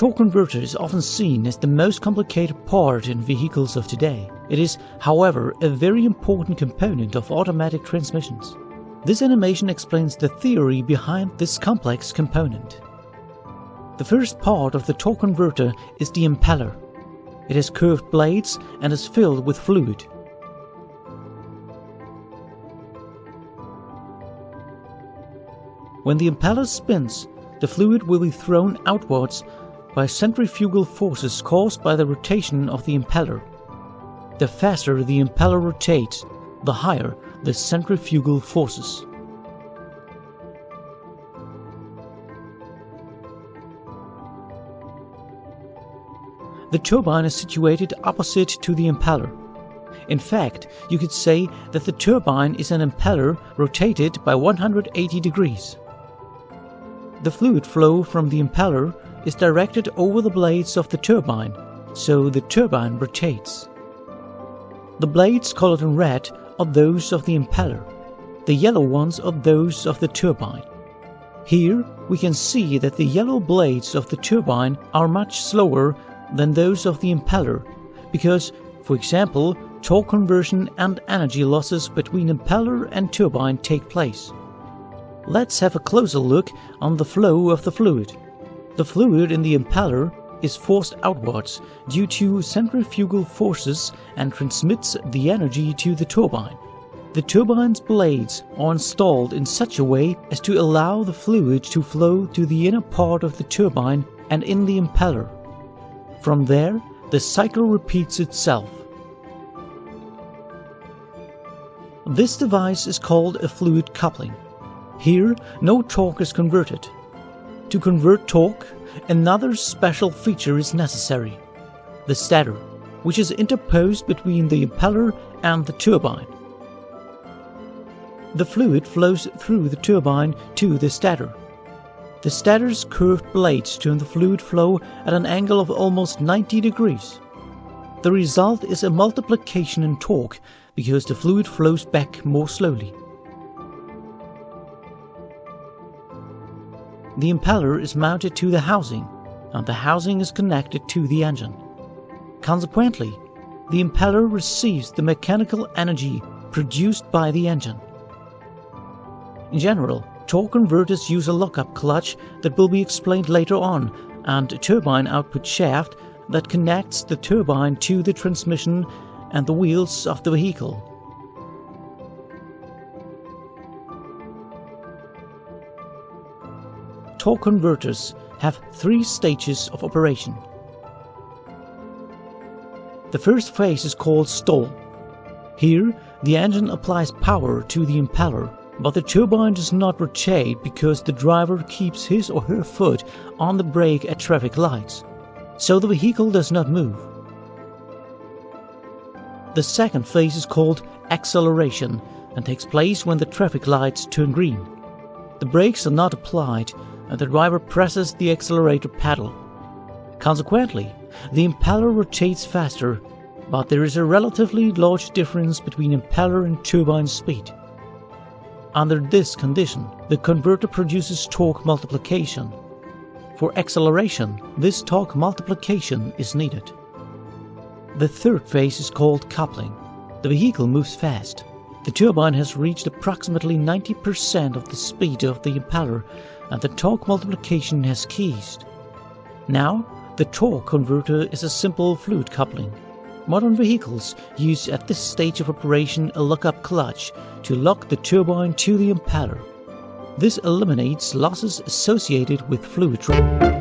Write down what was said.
torque converter is often seen as the most complicated part in vehicles of today. It is, however, a very important component of automatic transmissions. This animation explains the theory behind this complex component. The first part of the torque converter is the impeller. It has curved blades and is filled with fluid. When the impeller spins, the fluid will be thrown outwards by centrifugal forces caused by the rotation of the impeller. The faster the impeller rotates, the higher the centrifugal forces. The turbine is situated opposite to the impeller. In fact, you could say that the turbine is an impeller rotated by 180 degrees. The fluid flow from the impeller is directed over the blades of the turbine, so the turbine rotates. The blades colored in red are those of the impeller. The yellow ones are those of the turbine. Here we can see that the yellow blades of the turbine are much slower than those of the impeller, because, for example, torque conversion and energy losses between impeller and turbine take place. Let's have a closer look on the flow of the fluid. The fluid in the impeller is forced outwards due to centrifugal forces and transmits the energy to the turbine. The turbine's blades are installed in such a way as to allow the fluid to flow to the inner part of the turbine and in the impeller. From there, the cycle repeats itself. This device is called a fluid coupling. Here, no torque is converted. To convert torque, another special feature is necessary: the stator, which is interposed between the impeller and the turbine. The fluid flows through the turbine to the stator. The stator's curved blades turn the fluid flow at an angle of almost 90 degrees. The result is a multiplication in torque because the fluid flows back more slowly. The impeller is mounted to the housing, and the housing is connected to the engine. Consequently, the impeller receives the mechanical energy produced by the engine. In general, torque converters use a lockup clutch that will be explained later on, and a turbine output shaft that connects the turbine to the transmission and the wheels of the vehicle. Torque converters have 3 stages of operation. The first phase is called stall. Here, the engine applies power to the impeller, but the turbine does not rotate because the driver keeps his or her foot on the brake at traffic lights, so the vehicle does not move. The second phase is called acceleration and takes place when the traffic lights turn green. The brakes are not applied and the driver presses the accelerator pedal. Consequently, the impeller rotates faster, but there is a relatively large difference between impeller and turbine speed. Under this condition, the converter produces torque multiplication. For acceleration, this torque multiplication is needed. The third phase is called coupling. The vehicle moves fast. The turbine has reached approximately 90% of the speed of the impeller, and the torque multiplication has ceased. Now, the torque converter is a simple fluid coupling. Modern vehicles use at this stage of operation a lockup clutch to lock the turbine to the impeller. This eliminates losses associated with fluid drop.